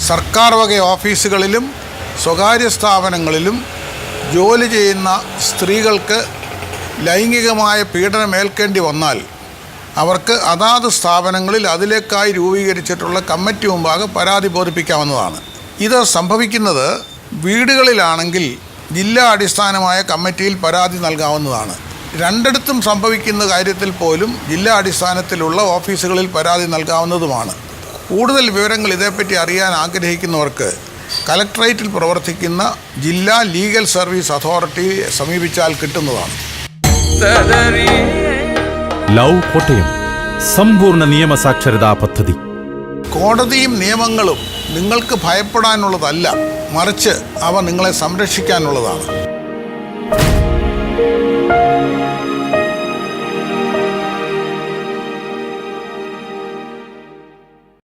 സർക്കാർ വക ഓഫീസുകളിലും സ്വകാര്യ സ്ഥാപനങ്ങളിലും ജോലി ചെയ്യുന്ന സ്ത്രീകൾക്ക് ലൈംഗികമായ പീഡനമേൽക്കേണ്ടി വന്നാൽ അവർക്ക് അതാത് സ്ഥാപനങ്ങളിൽ അതിലേക്കായി രൂപീകരിച്ചിട്ടുള്ള കമ്മിറ്റി മുമ്പാകെ പരാതി ബോധിപ്പിക്കാവുന്നതാണ്. ഇത് സംഭവിക്കുന്നത് വീടുകളിലാണെങ്കിൽ ജില്ലാ അടിസ്ഥാനമായ കമ്മിറ്റിയിൽ പരാതി നൽകാവുന്നതാണ്. രണ്ടിടത്തും സംഭവിക്കുന്ന കാര്യത്തിൽ പോലും ജില്ലാ അടിസ്ഥാനത്തിലുള്ള ഓഫീസുകളിൽ പരാതി നൽകാവുന്നതുമാണ്. കൂടുതൽ വിവരങ്ങൾ ഇതേപ്പറ്റി അറിയാൻ ആഗ്രഹിക്കുന്നവർക്ക് കലക്ട്രേറ്റിൽ പ്രവർത്തിക്കുന്ന ജില്ലാ ലീഗൽ സർവീസ് അതോറിറ്റിയെ സമീപിച്ചാൽ കിട്ടുന്നതാണ്. ലൗ കോട്ടയം സമ്പൂർണ്ണ നിയമസാക്ഷരതാ പദ്ധതി. കോടതിയും നിയമങ്ങളും നിങ്ങൾക്ക് ഭയപ്പെടാനുള്ളതല്ല, മറിച്ച് അവ നിങ്ങളെ സംരക്ഷിക്കാനുള്ളതാണ്.